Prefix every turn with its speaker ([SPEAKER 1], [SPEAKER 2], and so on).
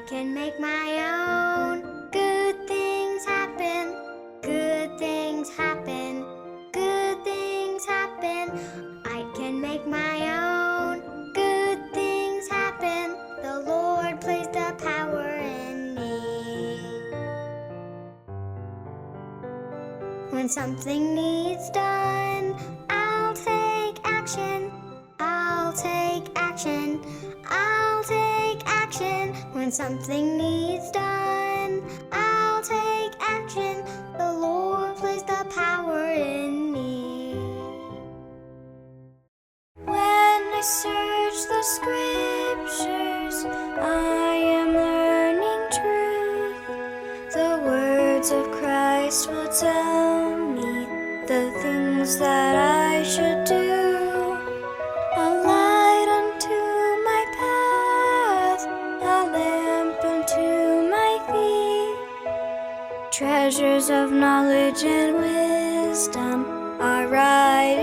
[SPEAKER 1] can make my own. Good things happen, good things happen, good things happen. I can make my own. Good things happen. The Lord placed the power in me. When something needs done, I'll take action. I'll take action. I'll take action. When something needs done, I'll take action. The Lord placed the power in me. When I search the scriptures, I am learning truth. The words of Christ will tell me the things that I should do. A light unto my path, a lamp unto my feet. Treasures of knowledge and wisdom are right